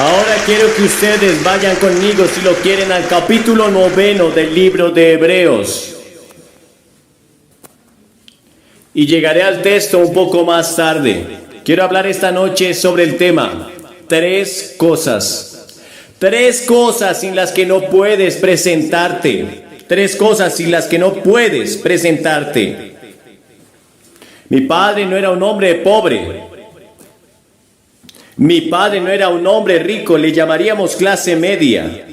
Ahora quiero que ustedes vayan conmigo, si lo quieren, al capítulo 9 del libro de Hebreos. Y llegaré al texto un poco más tarde. Quiero hablar esta noche sobre el tema, 3 cosas. 3 cosas sin las que no puedes presentarte. 3 cosas sin las que no puedes presentarte. Mi padre no era un hombre pobre. Mi padre no era un hombre rico, le llamaríamos clase media.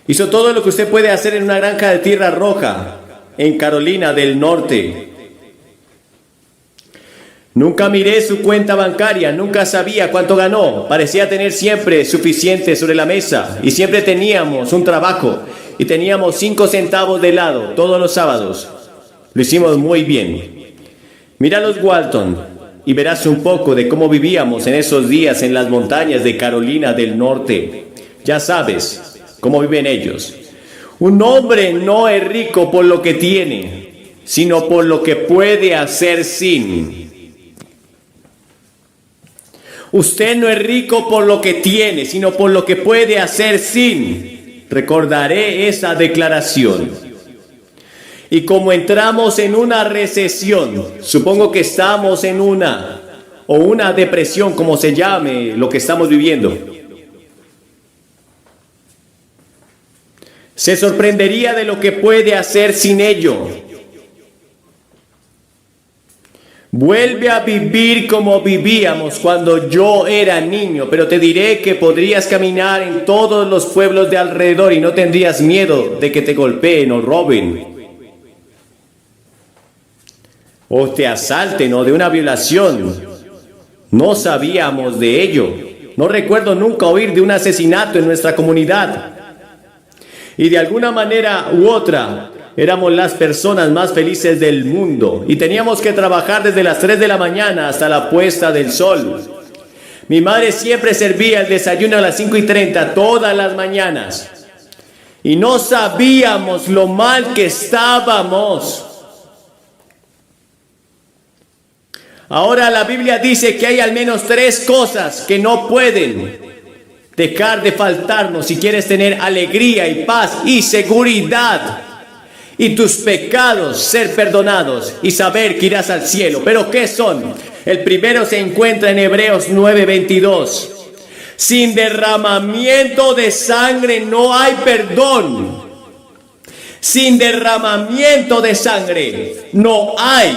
Hizo todo lo que usted puede hacer en una granja de tierra roja, en Carolina del Norte. Nunca miré su cuenta bancaria, nunca sabía cuánto ganó. Parecía tener siempre suficiente sobre la mesa y siempre teníamos un trabajo y teníamos 5 centavos de helado todos los sábados. Lo hicimos muy bien. Mira los Walton y verás un poco de cómo vivíamos en esos días en las montañas de Carolina del Norte. Ya sabes cómo viven ellos. Un hombre no es rico por lo que tiene, sino por lo que puede hacer sin. Usted no es rico por lo que tiene, sino por lo que puede hacer sin. Recordaré esa declaración. Y como entramos en una recesión, supongo que estamos en una depresión, como se llame lo que estamos viviendo. Se sorprendería de lo que puede hacer sin ello. Vuelve a vivir como vivíamos cuando yo era niño, pero te diré que podrías caminar en todos los pueblos de alrededor y no tendrías miedo de que te golpeen o roben, o te asalten, o de una violación. No sabíamos de ello. No recuerdo nunca oír de un asesinato en nuestra comunidad. Y de alguna manera u otra, éramos las personas más felices del mundo. Y teníamos que trabajar desde las 3 de la mañana hasta la puesta del sol. Mi madre siempre servía el desayuno a las 5:30 todas las mañanas. Y no sabíamos lo mal que estábamos. Ahora la Biblia dice que hay al menos 3 cosas que no pueden dejar de faltarnos si quieres tener alegría y paz y seguridad y tus pecados ser perdonados y saber que irás al cielo. ¿Pero qué son? El primero se encuentra en Hebreos 9:22. Sin derramamiento de sangre no hay perdón. Sin derramamiento de sangre no hay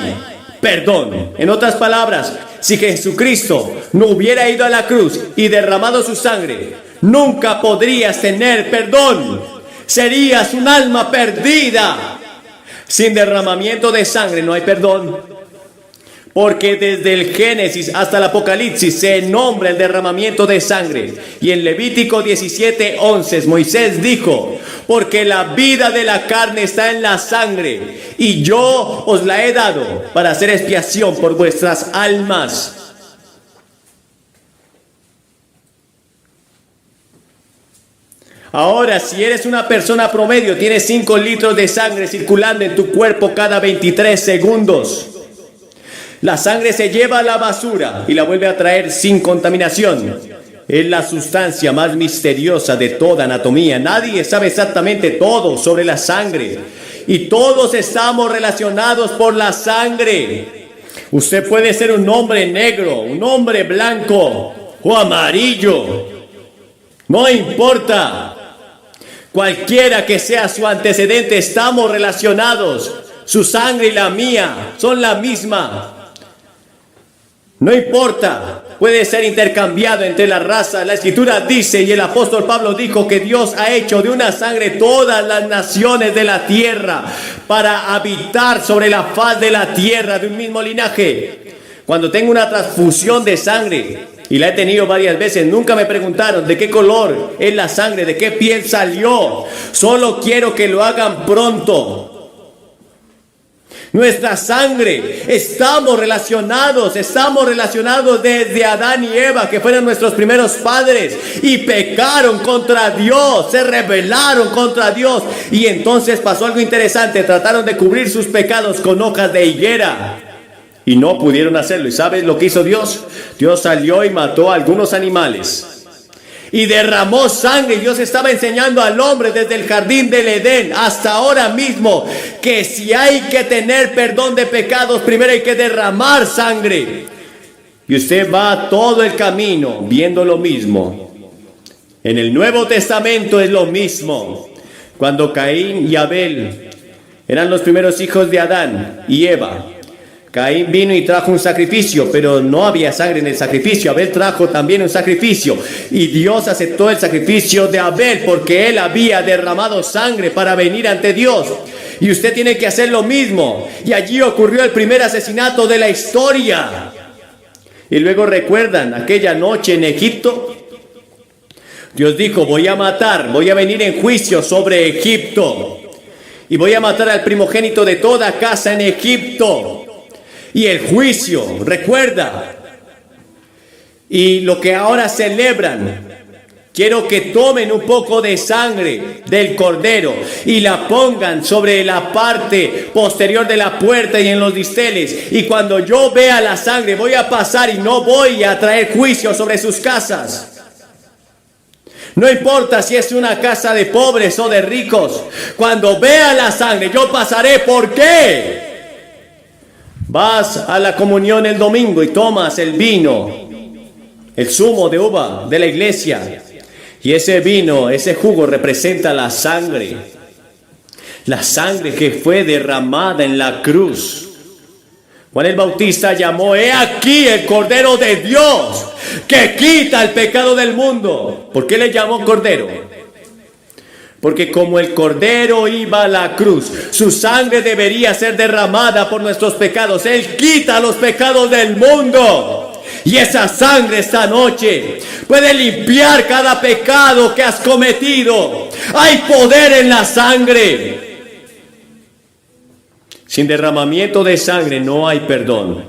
perdón. En otras palabras, si Jesucristo no hubiera ido a la cruz y derramado su sangre, nunca podrías tener perdón. Serías un alma perdida. Sin derramamiento de sangre no hay perdón. Porque desde el Génesis hasta el Apocalipsis se nombra el derramamiento de sangre. Y en Levítico 17:11 Moisés dijo: porque la vida de la carne está en la sangre, y yo os la he dado para hacer expiación por vuestras almas. Ahora, si eres una persona promedio, tienes 5 litros de sangre circulando en tu cuerpo cada 23 segundos. La sangre se lleva a la basura y la vuelve a traer sin contaminación. Es la sustancia más misteriosa de toda anatomía. Nadie sabe exactamente todo sobre la sangre. Y todos estamos relacionados por la sangre. Usted puede ser un hombre negro, un hombre blanco o amarillo. No importa. Cualquiera que sea su antecedente, estamos relacionados. Su sangre y la mía son la misma. No importa, puede ser intercambiado entre las razas. La Escritura dice, y el apóstol Pablo dijo, que Dios ha hecho de una sangre todas las naciones de la tierra para habitar sobre la faz de la tierra de un mismo linaje. Cuando tengo una transfusión de sangre, y la he tenido varias veces, nunca me preguntaron de qué color es la sangre, de qué piel salió. Solo quiero que lo hagan pronto. Nuestra sangre, estamos relacionados desde Adán y Eva, que fueron nuestros primeros padres, y pecaron contra Dios, se rebelaron contra Dios, y entonces pasó algo interesante. Trataron de cubrir sus pecados con hojas de higuera y no pudieron hacerlo. ¿Y sabes lo que hizo Dios? Dios salió y mató a algunos animales y derramó sangre. Dios estaba enseñando al hombre desde el jardín del Edén hasta ahora mismo que si hay que tener perdón de pecados, primero hay que derramar sangre. Y usted va todo el camino viendo lo mismo. En el Nuevo Testamento es lo mismo. Cuando Caín y Abel eran los primeros hijos de Adán y Eva, Caín vino y trajo un sacrificio, pero no había sangre en el sacrificio. Abel trajo también un sacrificio y Dios aceptó el sacrificio de Abel porque él había derramado sangre para venir ante Dios. Y usted tiene que hacer lo mismo. Y allí ocurrió el primer asesinato de la historia. Y luego recuerdan aquella noche en Egipto. Dios dijo: voy a matar, voy a venir en juicio sobre Egipto. Y voy a matar al primogénito de toda casa en Egipto. Y el juicio, recuerda. Y lo que ahora celebran, quiero que tomen un poco de sangre del cordero y la pongan sobre la parte posterior de la puerta y en los dinteles. Y cuando yo vea la sangre, voy a pasar y no voy a traer juicio sobre sus casas. No importa si es una casa de pobres o de ricos. Cuando vea la sangre, yo pasaré. ¿Por qué? Vas a la comunión el domingo y tomas el vino, el zumo de uva de la iglesia. Y ese vino, ese jugo representa la sangre. La sangre que fue derramada en la cruz. Juan el Bautista llamó: he aquí el Cordero de Dios que quita el pecado del mundo. ¿Por qué le llamó Cordero? Porque como el Cordero iba a la cruz, su sangre debería ser derramada por nuestros pecados. Él quita los pecados del mundo. Y esa sangre esta noche puede limpiar cada pecado que has cometido. Hay poder en la sangre. Sin derramamiento de sangre no hay perdón.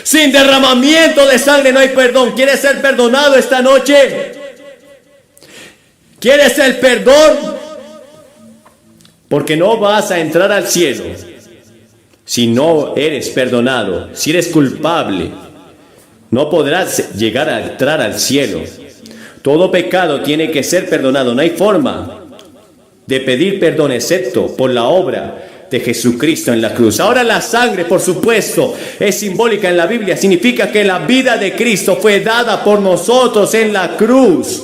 Sin derramamiento de sangre no hay perdón. ¿Quieres ser perdonado esta noche? ¿Quieres el perdón? Porque no vas a entrar al cielo si no eres perdonado. Si eres culpable, no podrás llegar a entrar al cielo. Todo pecado tiene que ser perdonado. No hay forma de pedir perdón excepto por la obra de Jesucristo en la cruz. Ahora la sangre, por supuesto, es simbólica en la Biblia. Significa que la vida de Cristo fue dada por nosotros en la cruz.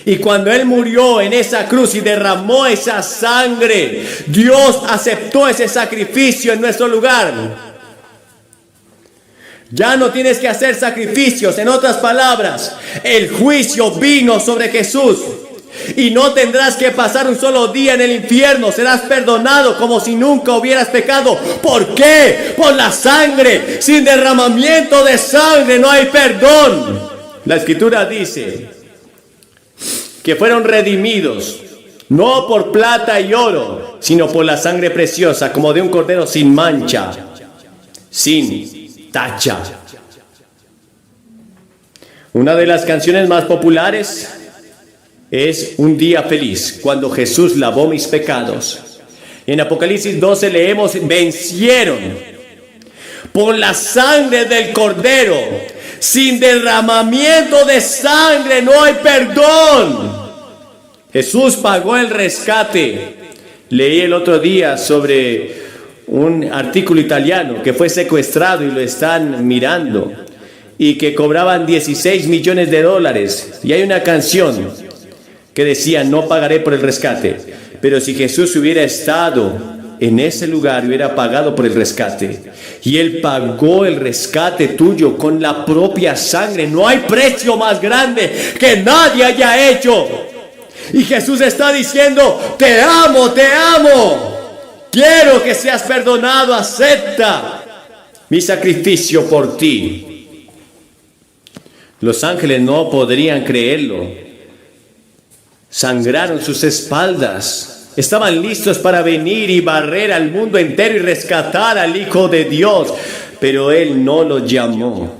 Y cuando Él murió en esa cruz y derramó esa sangre, Dios aceptó ese sacrificio en nuestro lugar. Ya no tienes que hacer sacrificios. En otras palabras, el juicio vino sobre Jesús. Y no tendrás que pasar un solo día en el infierno. Serás perdonado como si nunca hubieras pecado. ¿Por qué? Por la sangre. Sin derramamiento de sangre no hay perdón. La Escritura dice que fueron redimidos, no por plata y oro, sino por la sangre preciosa, como de un cordero sin mancha, sin tacha. Una de las canciones más populares es Un día feliz, cuando Jesús lavó mis pecados. En Apocalipsis 12 leemos: vencieron por la sangre del cordero. Sin derramamiento de sangre no hay perdón. Jesús pagó el rescate. Leí el otro día sobre un artículo italiano que fue secuestrado y lo están mirando, y que cobraban 16 millones de dólares. Y hay una canción que decía: no pagaré por el rescate. Pero si Jesús hubiera estado en ese lugar, hubiera pagado por el rescate. Y Él pagó el rescate tuyo con la propia sangre. No hay precio más grande que nadie haya hecho. Y Jesús está diciendo: te amo, te amo. Quiero que seas perdonado. Acepta mi sacrificio por ti. Los ángeles no podrían creerlo. Sangraron sus espaldas. Estaban listos para venir y barrer al mundo entero y rescatar al Hijo de Dios. Pero Él no los llamó.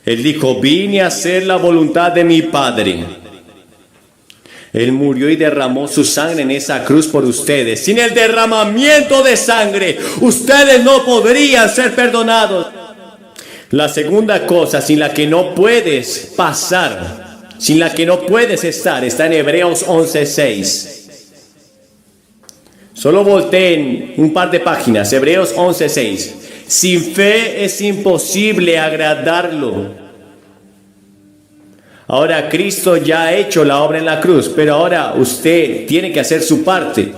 Él dijo: vine a hacer la voluntad de mi Padre. Él murió y derramó su sangre en esa cruz por ustedes. Sin el derramamiento de sangre, ustedes no podrían ser perdonados. La segunda cosa sin la que no puedes pasar, sin la que no puedes estar, está en Hebreos 11:6. Solo volteen un par de páginas, Hebreos 11:6. Sin fe es imposible agradarlo. Ahora Cristo ya ha hecho la obra en la cruz, pero ahora usted tiene que hacer su parte.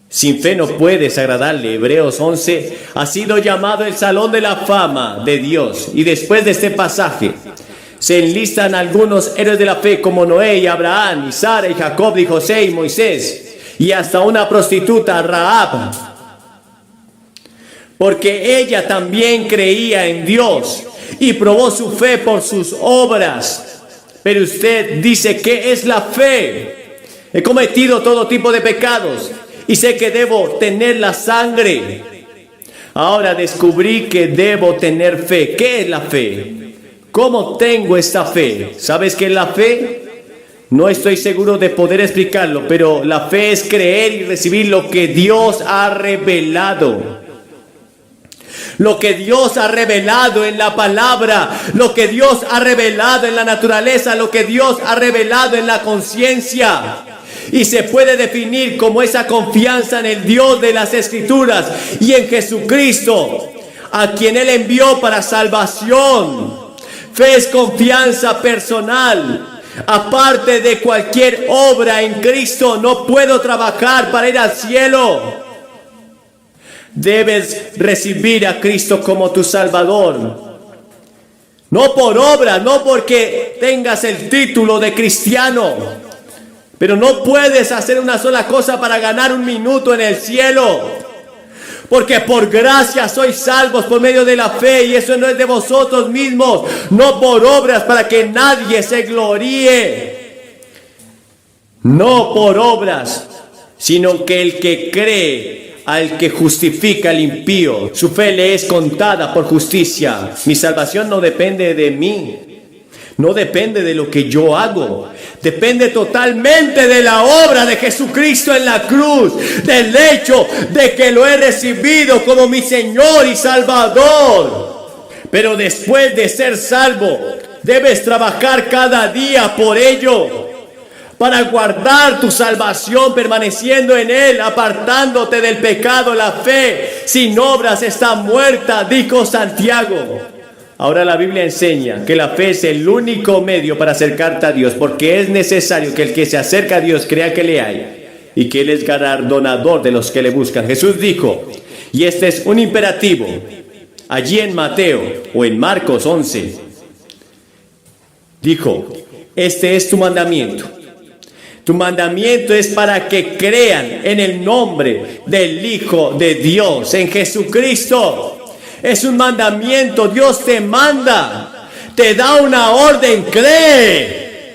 Sin fe no puedes agradarle. Hebreos 11 ha sido llamado el Salón de la Fama de Dios. Y después de este pasaje se enlistan algunos héroes de la fe como Noé y Abraham y Sara y Jacob y José y Moisés y hasta una prostituta, Rahab, porque ella también creía en Dios y probó su fe por sus obras. Pero usted dice, ¿qué es la fe? He cometido todo tipo de pecados y sé que debo tener la sangre. Ahora descubrí que debo tener fe. ¿Qué es la fe? ¿Cómo tengo esta fe? ¿Sabes qué es la fe? No estoy seguro de poder explicarlo, pero la fe es creer y recibir lo que Dios ha revelado. Lo que Dios ha revelado en la palabra, lo que Dios ha revelado en la naturaleza, lo que Dios ha revelado en la conciencia. Y se puede definir como esa confianza en el Dios de las Escrituras y en Jesucristo, a quien Él envió para salvación. Fe es confianza personal. Aparte de cualquier obra en Cristo, no puedo trabajar para ir al cielo. Debes recibir a Cristo como tu Salvador. No por obra, no porque tengas el título de cristiano. Pero no puedes hacer una sola cosa para ganar un minuto en el cielo. Porque por gracia sois salvos por medio de la fe, y eso no es de vosotros mismos, no por obras para que nadie se gloríe. No por obras, sino que el que cree al que justifica al impío, su fe le es contada por justicia. Mi salvación no depende de mí. No depende de lo que yo hago. Depende totalmente de la obra de Jesucristo en la cruz. Del hecho de que lo he recibido como mi Señor y Salvador. Pero después de ser salvo, debes trabajar cada día por ello. Para guardar tu salvación permaneciendo en Él, apartándote del pecado. La fe sin obras está muerta, dijo Santiago. Ahora la Biblia enseña que la fe es el único medio para acercarte a Dios, porque es necesario que el que se acerca a Dios crea que le hay y que Él es galardonador de los que le buscan. Jesús dijo, y este es un imperativo, allí en Mateo o en Marcos 11, dijo, este es tu mandamiento. Tu mandamiento es para que crean en el nombre del Hijo de Dios, en Jesucristo. Es un mandamiento, Dios te manda, te da una orden, cree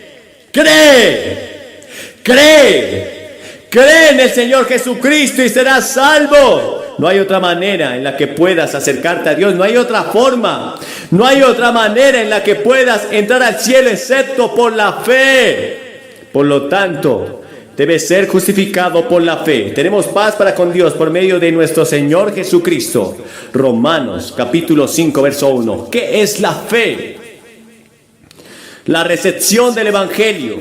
en el Señor Jesucristo y serás salvo. No hay otra manera en la que puedas acercarte a Dios, no hay otra forma, no hay otra manera en la que puedas entrar al cielo excepto por la fe. Por lo tanto, debes ser justificado por la fe. Tenemos paz para con Dios por medio de nuestro Señor Jesucristo. Romanos capítulo 5 verso 1. ¿Qué es la fe? La recepción del Evangelio,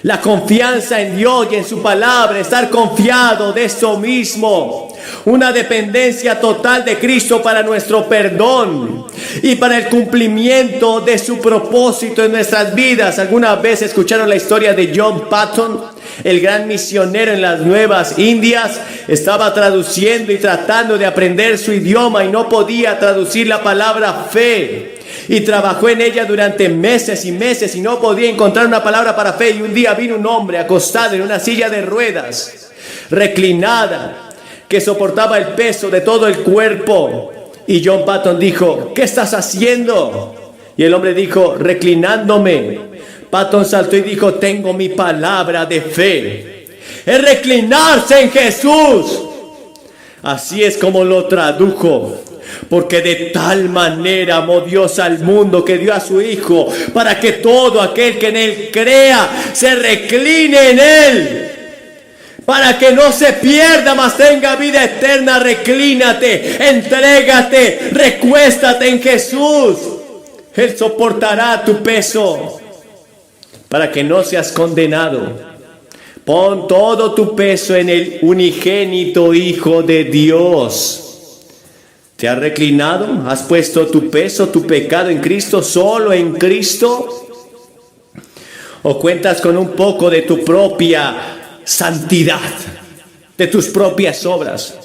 la confianza en Dios y en su palabra, estar confiado de esto mismo, una dependencia total de Cristo para nuestro perdón y para el cumplimiento de su propósito en nuestras vidas. ¿Alguna vez escucharon la historia de John Patton, el gran misionero en las Nuevas Indias? Estaba traduciendo y tratando de aprender su idioma y no podía traducir la palabra fe. Y trabajó en ella durante meses y meses y no podía encontrar una palabra para fe. Y un día vino un hombre acostado en una silla de ruedas, reclinada, que soportaba el peso de todo el cuerpo. Y John Patton dijo, ¿qué estás haciendo? Y el hombre dijo, reclinándome. Patton saltó y dijo, tengo mi palabra de fe. Es reclinarse en Jesús. Así es como lo tradujo. Porque de tal manera amó Dios al mundo que dio a su Hijo, para que todo aquel que en Él crea se recline en Él. Para que no se pierda, mas tenga vida eterna. Reclínate, entrégate, recuéstate en Jesús. Él soportará tu peso para que no seas condenado. Pon todo tu peso en el unigénito Hijo de Dios. ¿Te has reclinado? ¿Has puesto tu peso, tu pecado en Cristo, solo en Cristo? ¿O cuentas con un poco de tu propia santidad, de tus propias obras?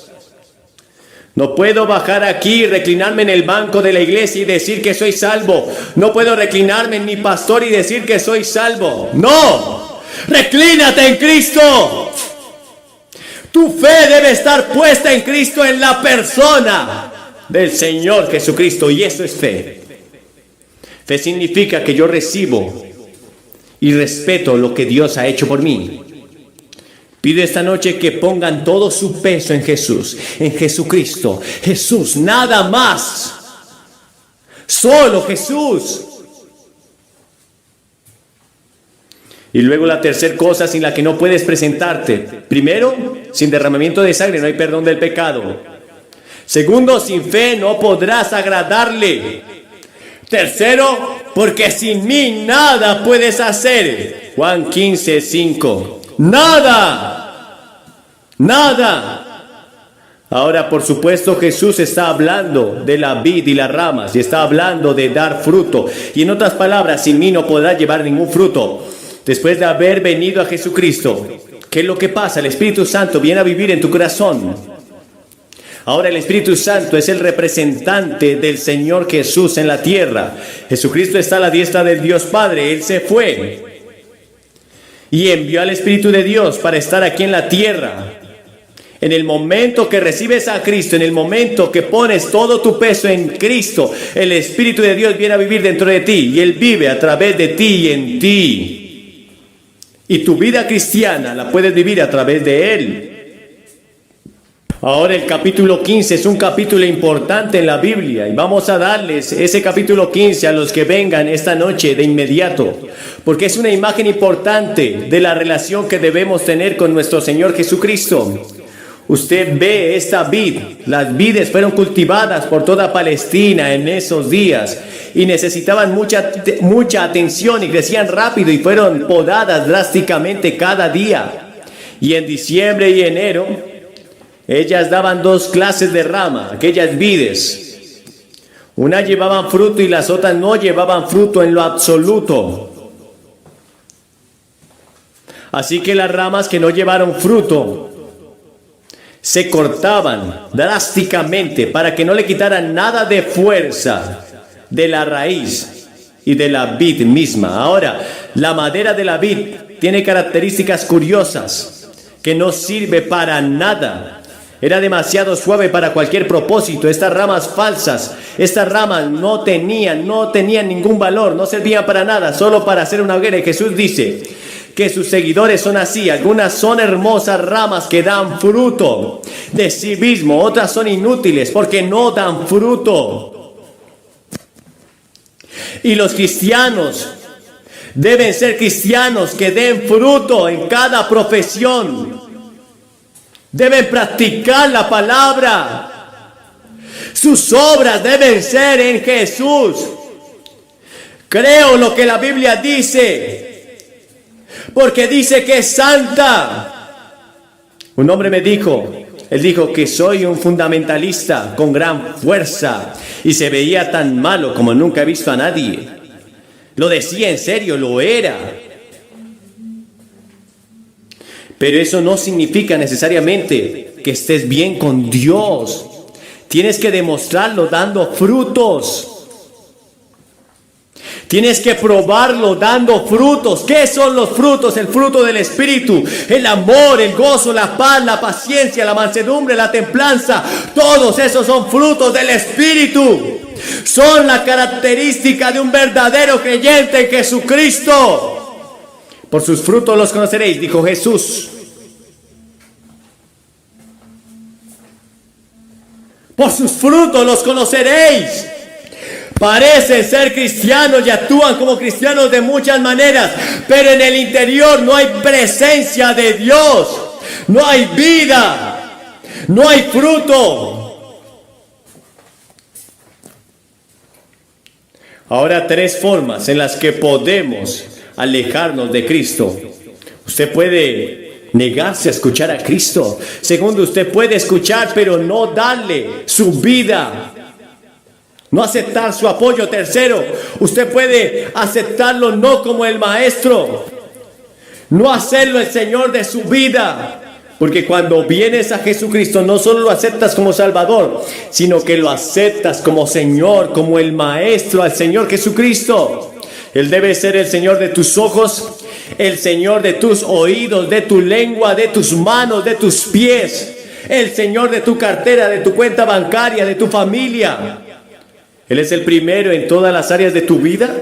No puedo bajar aquí, reclinarme en el banco de la iglesia y decir que soy salvo. No puedo reclinarme en mi pastor y decir que soy salvo. ¡No! ¡Reclínate en Cristo! Tu fe debe estar puesta en Cristo, en la persona del Señor Jesucristo. Y eso es fe. Fe significa que yo recibo y respeto lo que Dios ha hecho por mí. Pido esta noche que pongan todo su peso en Jesús, en Jesucristo. Jesús, nada más. Solo Jesús. Y luego la tercera cosa sin la que no puedes presentarte. Primero, sin derramamiento de sangre no hay perdón del pecado. Segundo, sin fe no podrás agradarle. Tercero, porque sin mí nada puedes hacer. Juan 15:5. Nada. Nada. Ahora, por supuesto, Jesús está hablando de la vid y las ramas. Y está hablando de dar fruto. Y en otras palabras, sin mí no podrás llevar ningún fruto. Después de haber venido a Jesucristo, ¿qué es lo que pasa? El Espíritu Santo viene a vivir en tu corazón. Ahora el Espíritu Santo es el representante del Señor Jesús en la tierra. Jesucristo está a la diestra del Dios Padre. Él se fue y envió al Espíritu de Dios para estar aquí en la tierra. En el momento que recibes a Cristo, en el momento que pones todo tu peso en Cristo, el Espíritu de Dios viene a vivir dentro de ti y Él vive a través de ti y en ti. Y tu vida cristiana la puedes vivir a través de Él. Ahora el capítulo 15 es un capítulo importante en la Biblia. Y vamos a darles ese capítulo 15 a los que vengan esta noche de inmediato. Porque es una imagen importante de la relación que debemos tener con nuestro Señor Jesucristo. Usted ve esta vid. Las vides fueron cultivadas por toda Palestina en esos días. Y necesitaban mucha atención y crecían rápido y fueron podadas drásticamente cada día. Y en diciembre y enero, ellas daban dos clases de rama, aquellas vides. Unas llevaban fruto y las otras no llevaban fruto en lo absoluto. Así que las ramas que no llevaron fruto se cortaban drásticamente para que no le quitaran nada de fuerza de la raíz y de la vid misma. Ahora, la madera de la vid tiene características curiosas que no sirve para nada. Era demasiado suave para cualquier propósito. Estas ramas falsas, estas ramas no tenían ningún valor, no servían para nada, solo para hacer una hoguera. Y Jesús dice que sus seguidores son así. Algunas son hermosas ramas que dan fruto de sí mismo, otras son inútiles porque no dan fruto. Y los cristianos deben ser cristianos que den fruto en cada profesión. Deben practicar la palabra. Sus obras deben ser en Jesús. Creo lo que la Biblia dice, porque dice que es santa. Un hombre me dijo, él dijo que soy un fundamentalista con gran fuerza y se veía tan malo como nunca he visto a nadie. Lo decía en serio, lo era. Pero eso no significa necesariamente que estés bien con Dios. Tienes que demostrarlo dando frutos. Tienes que probarlo dando frutos. ¿Qué son los frutos? El fruto del Espíritu, el amor, el gozo, la paz, la paciencia, la mansedumbre, la templanza. Todos esos son frutos del Espíritu. Son la característica de un verdadero creyente en Jesucristo. Por sus frutos los conoceréis, dijo Jesús. Por sus frutos los conoceréis. Parecen ser cristianos y actúan como cristianos de muchas maneras, pero en el interior no hay presencia de Dios. no hay vida, no hay fruto. Ahora, 3 formas en las que podemos alejarnos de Cristo. Usted puede negarse a escuchar a Cristo. Segundo, usted puede escuchar pero no darle su vida, no aceptar su apoyo. Tercero, usted puede aceptarlo no como el maestro, no hacerlo el Señor de su vida. Porque cuando vienes a Jesucristo no solo lo aceptas como Salvador, sino que lo aceptas como Señor, como el Maestro, al Señor Jesucristo. Él debe ser el Señor de tus ojos, el Señor de tus oídos, de tu lengua, de tus manos, de tus pies, el Señor de tu cartera, de tu cuenta bancaria, de tu familia. Él es el primero en todas las áreas de tu vida.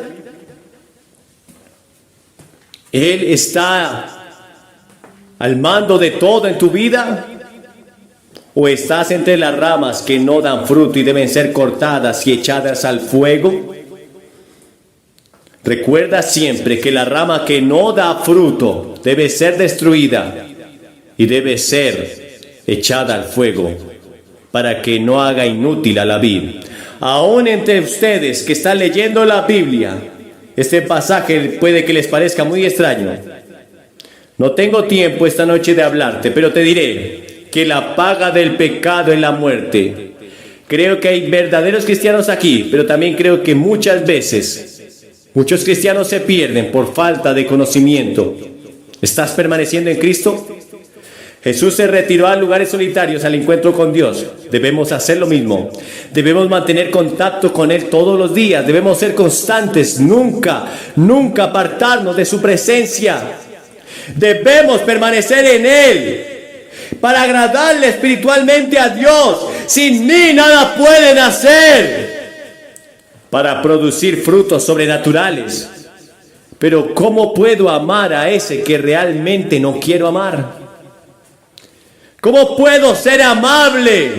Él está al mando de todo en tu vida. ¿O estás entre las ramas que no dan fruto y deben ser cortadas y echadas al fuego? Recuerda siempre que la rama que no da fruto debe ser destruida y debe ser echada al fuego para que no haga inútil a la vid. Aún entre ustedes que están leyendo la Biblia, este pasaje puede que les parezca muy extraño. No tengo tiempo esta noche de hablarte, pero te diré que la paga del pecado es la muerte. Creo que hay verdaderos cristianos aquí, pero también creo que muchas veces muchos cristianos se pierden por falta de conocimiento. ¿Estás permaneciendo en Cristo? Jesús se retiró a lugares solitarios al encuentro con Dios. Debemos hacer lo mismo. Debemos mantener contacto con Él todos los días. Debemos ser constantes, nunca apartarnos de su presencia. Debemos permanecer en Él para agradarle espiritualmente a Dios. Sin mí nada pueden hacer. Para producir frutos sobrenaturales. Pero ¿cómo puedo amar a ese que realmente no quiero amar? ¿Cómo puedo ser amable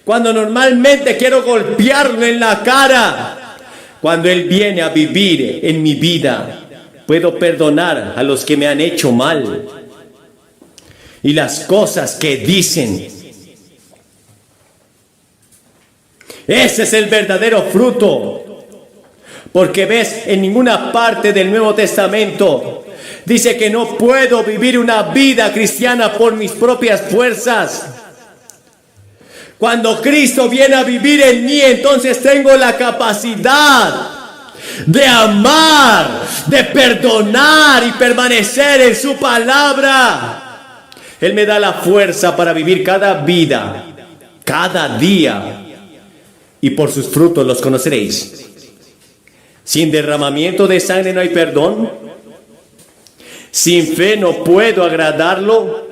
cuando normalmente quiero golpearlo en la cara? Cuando Él viene a vivir en mi vida, puedo perdonar a los que me han hecho mal. Y las cosas que dicen. Ese es el verdadero fruto. Porque ves, en ninguna parte del Nuevo Testamento dice que no puedo vivir una vida cristiana por mis propias fuerzas. Cuando Cristo viene a vivir en mí, entonces tengo la capacidad de amar, de perdonar y permanecer en su palabra. Él me da la fuerza para vivir cada vida, cada día. Y por sus frutos los conoceréis. Sin derramamiento de sangre no hay perdón. Sin fe no puedo agradarlo.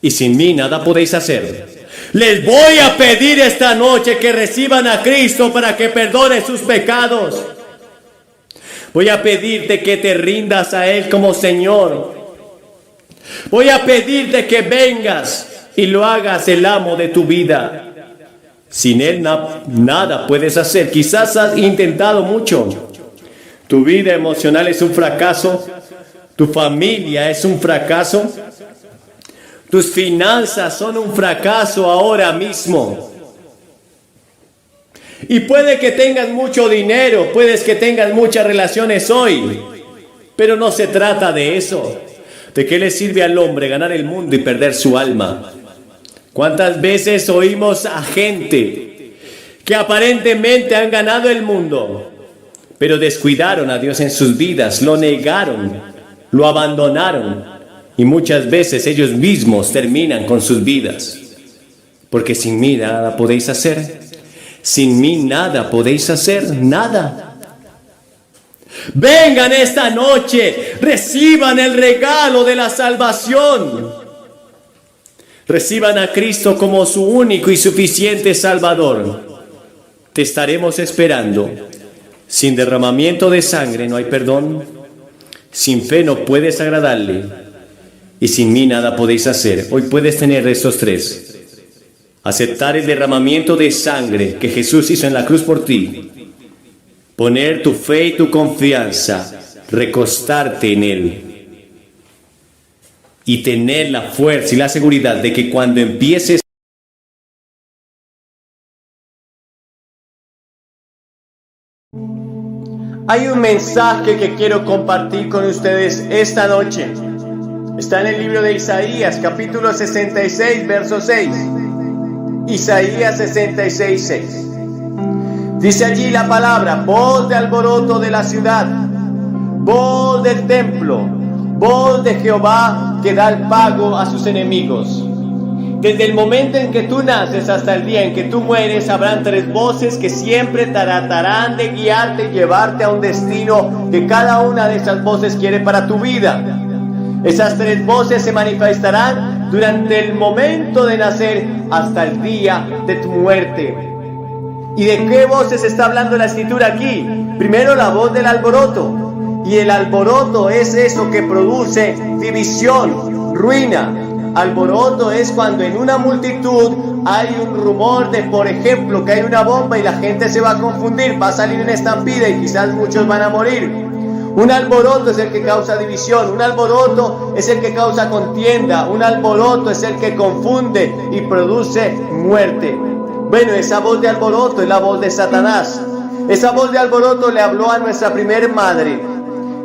Y sin mí nada podéis hacer. Les voy a pedir esta noche que reciban a Cristo para que perdone sus pecados. Voy a pedirte que te rindas a Él como Señor. Voy a pedirte que vengas y lo hagas el amo de tu vida. Sin Él nada puedes hacer. Quizás has intentado mucho. Tu vida emocional es un fracaso. Tu familia es un fracaso. Tus finanzas son un fracaso ahora mismo. Y puede que tengas mucho dinero, puedes que tengas muchas relaciones hoy. Pero no se trata de eso. ¿De qué le sirve al hombre ganar el mundo y perder su alma? ¿Cuántas veces oímos a gente que aparentemente han ganado el mundo, pero descuidaron a Dios en sus vidas, lo negaron, lo abandonaron, y muchas veces ellos mismos terminan con sus vidas? Porque sin mí nada podéis hacer. Sin mí nada podéis hacer, nada. Vengan esta noche, reciban el regalo de la salvación. Reciban a Cristo como su único y suficiente Salvador. Te estaremos esperando. Sin derramamiento de sangre no hay perdón. Sin fe no puedes agradarle. Y sin mí nada podéis hacer. Hoy puedes tener estos 3. Aceptar el derramamiento de sangre que Jesús hizo en la cruz por ti. Poner tu fe y tu confianza. Recostarte en Él. y tener la fuerza y la seguridad de que cuando empieces hay un mensaje que quiero compartir con ustedes esta noche. Está en el libro de Isaías, capítulo 66, verso 6. Isaías 66, 6. Dice allí la palabra: voz de alboroto de la ciudad, voz del templo, voz de Jehová que da el pago a sus enemigos. Desde el momento en que tú naces hasta el día en que tú mueres, habrán tres voces que siempre tratarán de guiarte y llevarte a un destino que cada una de esas voces quiere para tu vida. Esas tres voces se manifestarán durante el momento de nacer hasta el día de tu muerte. ¿Y de qué voces está hablando la escritura aquí? Primero, la voz del alboroto. Y el alboroto es eso que produce división, ruina. Alboroto es cuando en una multitud hay un rumor de, por ejemplo, que hay una bomba y la gente se va a confundir, va a salir una estampida y quizás muchos van a morir. Un alboroto es el que causa división, un alboroto es el que causa contienda, un alboroto es el que confunde y produce muerte. Bueno, esa voz de alboroto es la voz de Satanás. Esa voz de alboroto le habló a nuestra primer madre.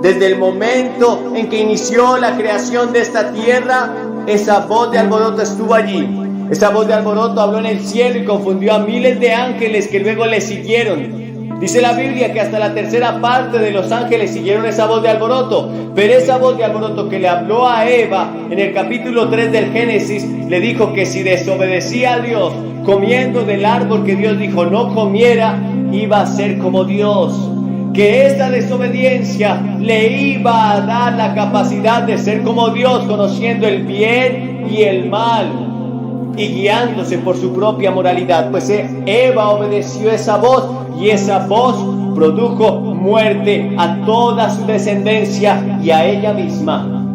Desde el momento en que inició la creación de esta tierra, esa voz de alboroto estuvo allí. Esa voz de alboroto habló en el cielo y confundió a miles de ángeles que luego le siguieron. Dice la Biblia que hasta la tercera parte de los ángeles siguieron esa voz de alboroto. Pero esa voz de alboroto que le habló a Eva en el capítulo 3 del Génesis, le dijo que si desobedecía a Dios comiendo del árbol que Dios dijo no comiera, iba a ser como Dios. Que esta desobediencia le iba a dar la capacidad de ser como Dios, conociendo el bien y el mal y guiándose por su propia moralidad. Pues Eva obedeció esa voz y esa voz produjo muerte a toda su descendencia y a ella misma.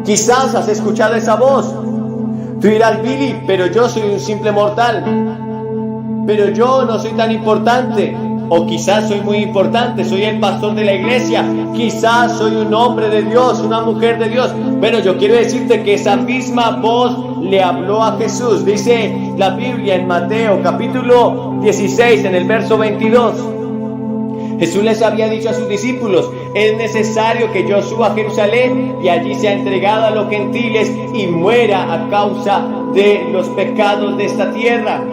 Quizás has escuchado esa voz. Tú dirás: Billy, pero yo soy un simple mortal, pero yo no soy tan importante. O quizás soy muy importante, soy el pastor de la iglesia, quizás soy un hombre de Dios, una mujer de Dios. Bueno, yo quiero decirte que esa misma voz le habló a Jesús. Dice la Biblia en Mateo capítulo 16 en el verso 22. Jesús les había dicho a sus discípulos: es necesario que yo suba a Jerusalén y allí sea entregado a los gentiles y muera a causa de los pecados de esta tierra.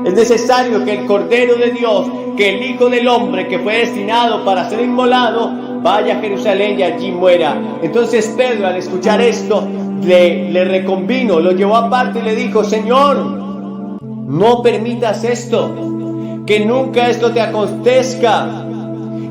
Es necesario que el Cordero de Dios, que el Hijo del Hombre que fue destinado para ser inmolado, vaya a Jerusalén y allí muera. Entonces Pedro, al escuchar esto, le reconvino, lo llevó aparte y le dijo: Señor, no permitas esto, que nunca esto te acontezca.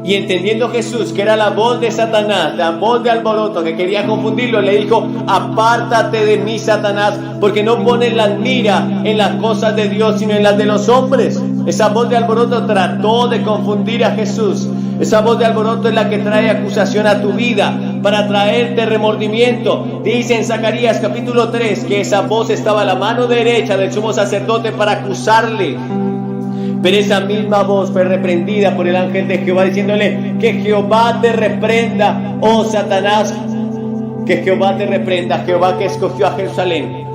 Y entendiendo Jesús que era la voz de Satanás, la voz de alboroto que quería confundirlo, le dijo: apártate de mí, Satanás, porque no pones la mira en las cosas de Dios, sino en las de los hombres. Esa voz de alboroto trató de confundir a Jesús. Esa voz de alboroto es la que trae acusación a tu vida, para traerte remordimiento. Dice en Zacarías capítulo 3 que esa voz estaba a la mano derecha del sumo sacerdote para acusarle. Pero esa misma voz fue reprendida por el ángel de Jehová, diciéndole: que Jehová te reprenda, oh Satanás, que Jehová te reprenda, Jehová que escogió a Jerusalén.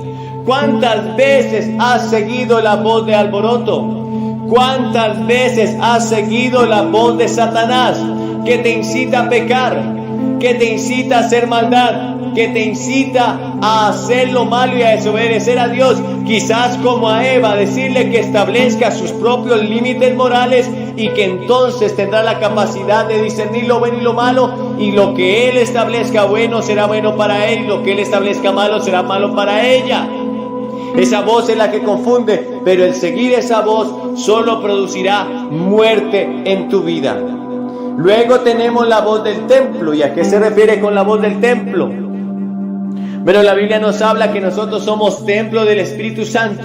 ¿Cuántas veces has seguido la voz de alboroto? ¿Cuántas veces has seguido la voz de Satanás, que te incita a pecar, que te incita a hacer maldad, que te incita a hacer lo malo y a desobedecer a Dios? Quizás como a Eva, decirle que establezca sus propios límites morales y que entonces tendrá la capacidad de discernir lo bueno y lo malo, y lo que Él establezca bueno será bueno para él, y lo que Él establezca malo será malo para ella. Esa voz es la que confunde, pero el seguir esa voz solo producirá muerte en tu vida. Luego tenemos la voz del templo. ¿Y a qué se refiere con la voz del templo? Pero la Biblia nos habla que nosotros somos templo del Espíritu Santo.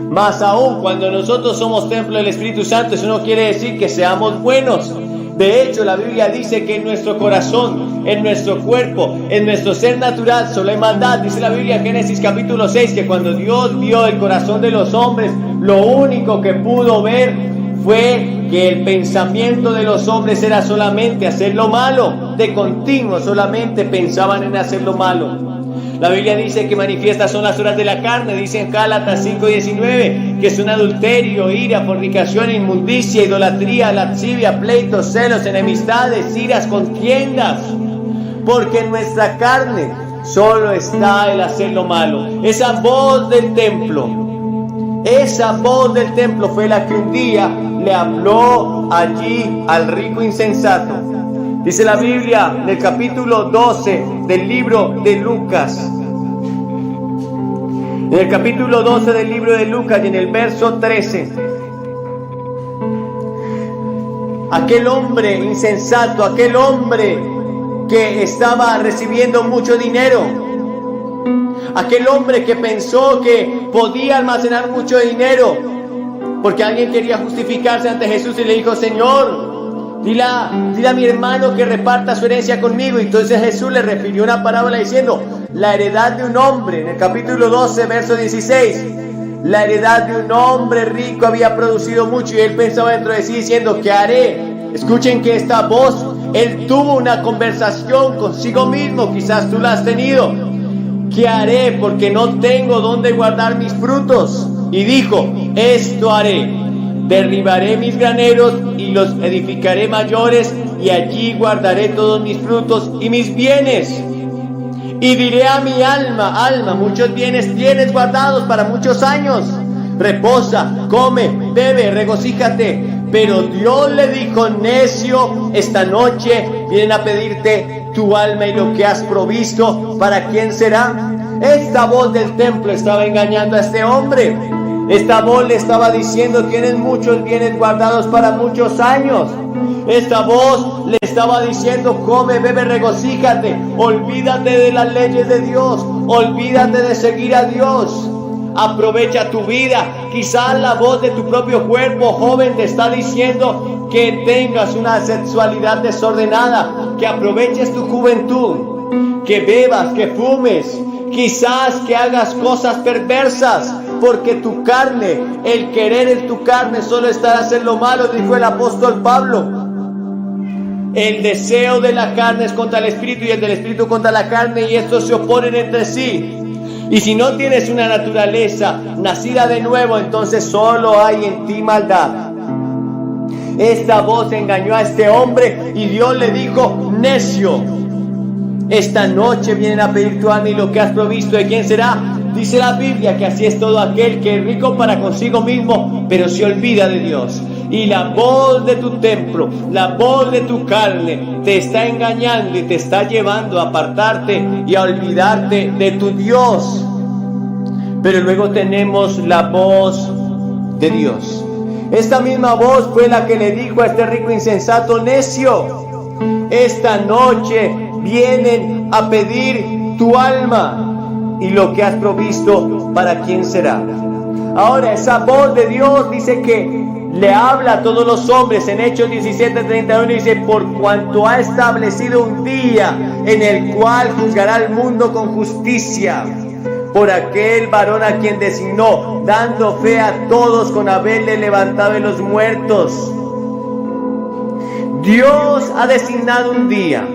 Más aún, cuando nosotros somos templo del Espíritu Santo, eso no quiere decir que seamos buenos. De hecho, la Biblia dice que en nuestro corazón, en nuestro cuerpo, en nuestro ser natural solo hay maldad. Dice la Biblia en Génesis capítulo 6 que cuando Dios vio el corazón de los hombres, lo único que pudo ver fue que el pensamiento de los hombres era solamente hacer lo malo. De continuo solamente pensaban en hacer lo malo. La Biblia dice que manifiestas son las obras de la carne, dice en Gálatas 5:19, que son adulterio, ira, fornicación, inmundicia, idolatría, lascivia, pleitos, celos, enemistades, iras, contiendas. Porque en nuestra carne solo está el hacer lo malo. Esa voz del templo fue la que un día le habló allí al rico insensato. Dice la Biblia en el capítulo 12 del libro de Lucas. En el capítulo 12 del libro de Lucas y en el verso 13. Aquel hombre insensato, aquel hombre que estaba recibiendo mucho dinero, aquel hombre que pensó que podía almacenar mucho dinero, porque alguien quería justificarse ante Jesús y le dijo: Señor, dile a mi hermano que reparta su herencia conmigo. Y entonces Jesús le refirió una parábola diciendo: la heredad de un hombre, en el capítulo 12, verso 16, la heredad de un hombre rico había producido mucho, y él pensaba dentro de sí diciendo: ¿qué haré? Escuchen que esta voz, él tuvo una conversación consigo mismo, quizás tú la has tenido. ¿Qué haré? Porque no tengo dónde guardar mis frutos. Y dijo: esto haré: derribaré mis graneros y los edificaré mayores, y allí guardaré todos mis frutos y mis bienes. Y diré a mi alma: alma, muchos bienes tienes guardados para muchos años. Reposa, come, bebe, regocíjate. Pero Dios le dijo: necio, esta noche vienen a pedirte tu alma y lo que has provisto, ¿para quién será? Esta voz del templo estaba engañando a este hombre. Esta voz le estaba diciendo: tienes muchos bienes guardados para muchos años. Esta voz le estaba diciendo: come, bebe, regocíjate. Olvídate de las leyes de Dios. Olvídate de seguir a Dios. Aprovecha tu vida. Quizás la voz de tu propio cuerpo, joven, te está diciendo que tengas una sexualidad desordenada, que aproveches tu juventud, que bebas, que fumes, quizás que hagas cosas perversas, porque tu carne, el querer en tu carne solo está en hacer lo malo, dijo el apóstol Pablo. El deseo de la carne es contra el espíritu y el del espíritu contra la carne, y estos se oponen entre sí. Y si no tienes una naturaleza nacida de nuevo, entonces solo hay en ti maldad. Esta voz engañó a este hombre y Dios le dijo: necio, esta noche vienen a pedir tu alma y lo que has provisto, ¿de quién será? Dice la Biblia que así es todo aquel que es rico para consigo mismo, pero se olvida de Dios. Y la voz de tu templo, la voz de tu carne te está engañando y te está llevando a apartarte y a olvidarte de tu Dios. Pero luego tenemos la voz de Dios. Esta misma voz fue la que le dijo a este rico insensato: necio, esta noche vienen a pedir tu alma y lo que has provisto, ¿para quién será? Ahora, esa voz de Dios dice que le habla a todos los hombres. En Hechos 17:31 dice: por cuanto ha establecido un día en el cual juzgará al mundo con justicia, por aquel varón a quien designó, dando fe a todos con haberle levantado de los muertos. Dios ha designado un día.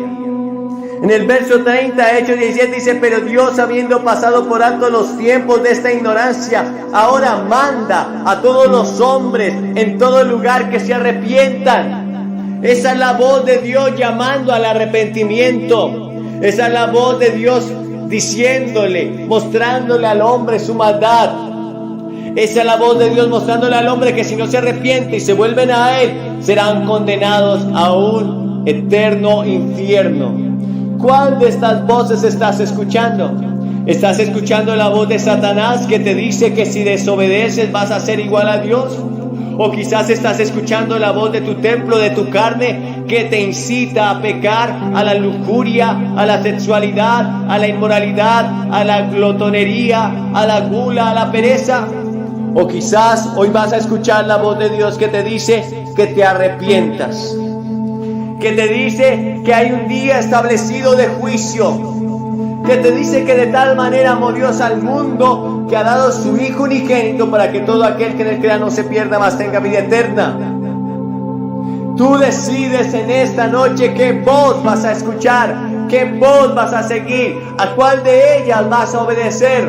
En el verso 30, Hechos 17 dice: pero Dios, habiendo pasado por alto los tiempos de esta ignorancia, ahora manda a todos los hombres en todo lugar que se arrepientan. Esa es la voz de Dios llamando al arrepentimiento. Esa es la voz de Dios diciéndole, mostrándole al hombre su maldad. Esa es la voz de Dios mostrándole al hombre que si no se arrepiente y se vuelven a Él, serán condenados a un eterno infierno. ¿Cuál de estas voces estás escuchando? ¿Estás escuchando la voz de Satanás que te dice que si desobedeces vas a ser igual a Dios? ¿O quizás estás escuchando la voz de tu templo, de tu carne, que te incita a pecar, a la lujuria, a la sexualidad, a la inmoralidad, a la glotonería, a la gula, a la pereza? O quizás hoy vas a escuchar la voz de Dios que te dice que te arrepientas, que te dice que hay un día establecido de juicio, que te dice que de tal manera amó Dios al mundo que ha dado su Hijo unigénito para que todo aquel que en él crea no se pierda, mas tenga vida eterna. Tú decides en esta noche qué voz vas a escuchar, qué voz vas a seguir? ¿A cuál de ellas vas a obedecer?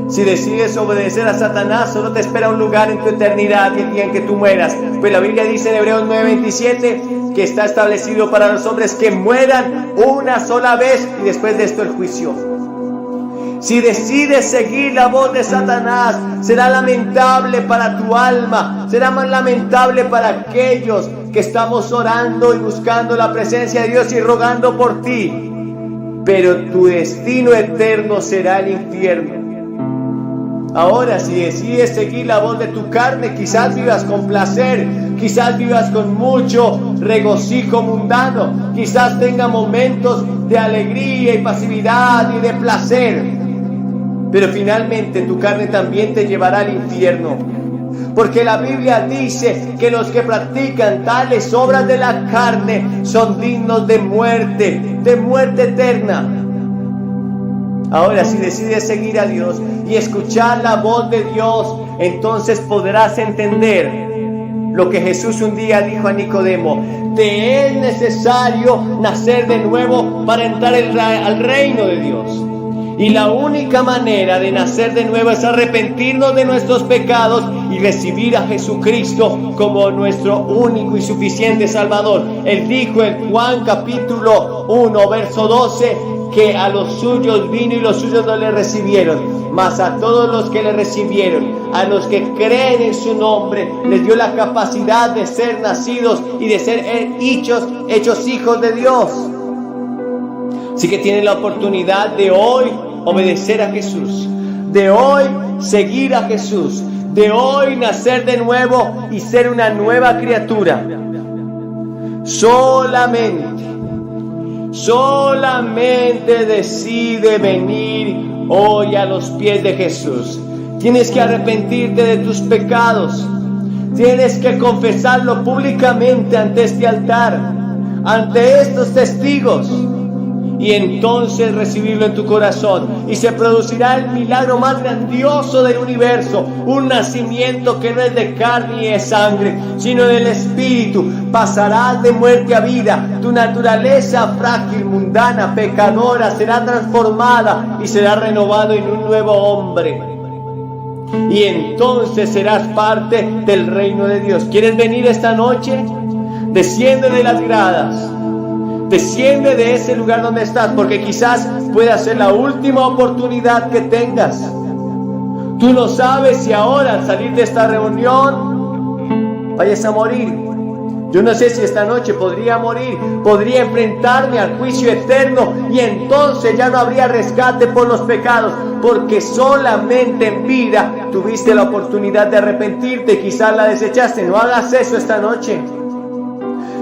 Si decides obedecer a Satanás, solo te espera un lugar en tu eternidad el día en que tú mueras. Pues la Biblia dice en Hebreos 9:27 que está establecido para los hombres que mueran una sola vez y después de esto el juicio. Si decides seguir la voz de Satanás, será lamentable para tu alma, será más lamentable para aquellos que estamos orando y buscando la presencia de Dios y rogando por ti. Pero tu destino eterno será el infierno. Ahora, si decides seguir la voz de tu carne, quizás vivas con placer, quizás vivas con mucho regocijo mundano, quizás tenga momentos de alegría y pasividad y de placer, pero finalmente tu carne también te llevará al infierno, porque la Biblia dice que los que practican tales obras de la carne son dignos de muerte eterna. Ahora, si decides seguir a Dios y escuchar la voz de Dios, entonces podrás entender lo que Jesús un día dijo a Nicodemo: te es necesario nacer de nuevo para entrar al reino de Dios. Y la única manera de nacer de nuevo es arrepentirnos de nuestros pecados y recibir a Jesucristo como nuestro único y suficiente Salvador. Él dijo en Juan capítulo 1, verso 12, que a los suyos vino y los suyos no le recibieron, mas a todos los que le recibieron, a los que creen en su nombre, les dio la capacidad de ser nacidos y de ser hechos hijos de Dios. Así que tienen la oportunidad de hoy obedecer a Jesús, de hoy seguir a Jesús, de hoy nacer de nuevo y ser una nueva criatura. Solamente decide venir hoy a los pies de Jesús. Tienes que arrepentirte de tus pecados. Tienes que confesarlo públicamente ante este altar, ante estos testigos, y entonces recibirlo en tu corazón, y se producirá el milagro más grandioso del universo, un nacimiento que no es de carne y de sangre, sino del Espíritu. Pasarás de muerte a vida, tu naturaleza frágil, mundana, pecadora será transformada y será renovado en un nuevo hombre, y entonces serás parte del reino de Dios. ¿Quieres venir esta noche? Desciende de las gradas. Desciende de ese lugar donde estás, porque quizás pueda ser la última oportunidad que tengas. Tú no sabes si ahora al salir de esta reunión vayas a morir. Yo no sé si esta noche podría morir, podría enfrentarme al juicio eterno y entonces ya no habría rescate por los pecados, porque solamente en vida tuviste la oportunidad de arrepentirte y quizás la desechaste. No hagas eso esta noche.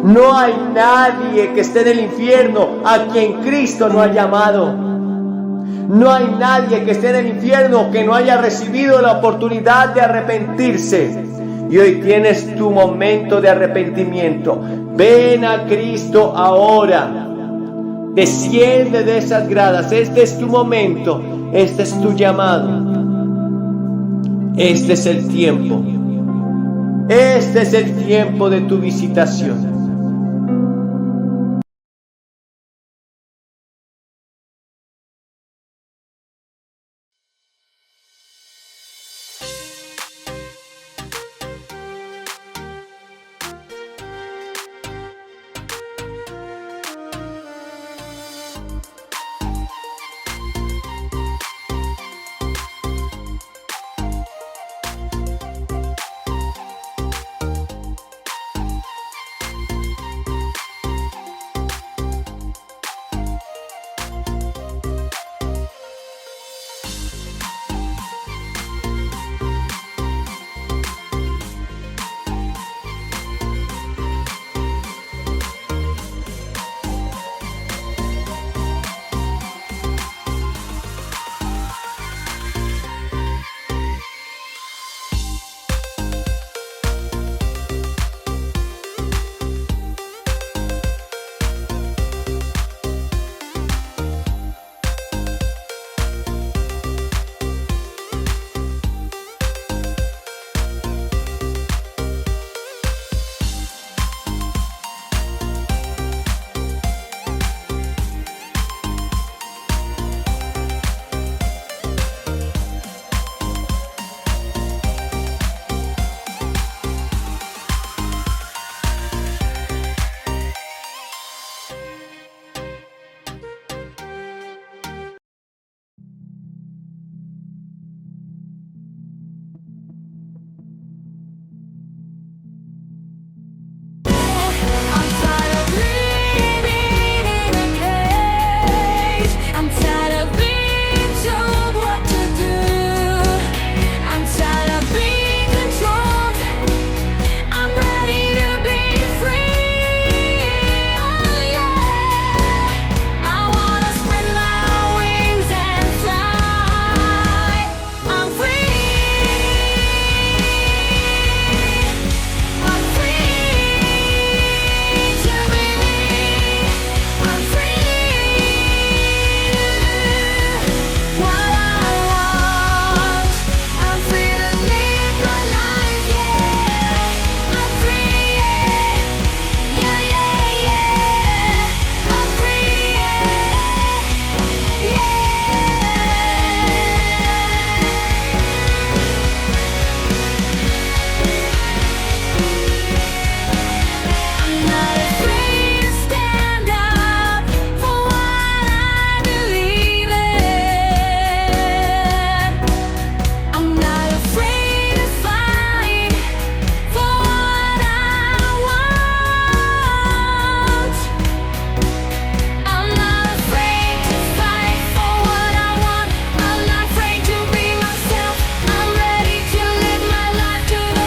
No hay nadie que esté en el infierno a quien Cristo no ha llamado. No hay nadie que esté en el infierno que no haya recibido la oportunidad de arrepentirse. Y hoy tienes tu momento de arrepentimiento. Ven a Cristo ahora. Desciende de esas gradas. Este es tu momento. Este es tu llamado. Este es el tiempo. Este es el tiempo de tu visitación.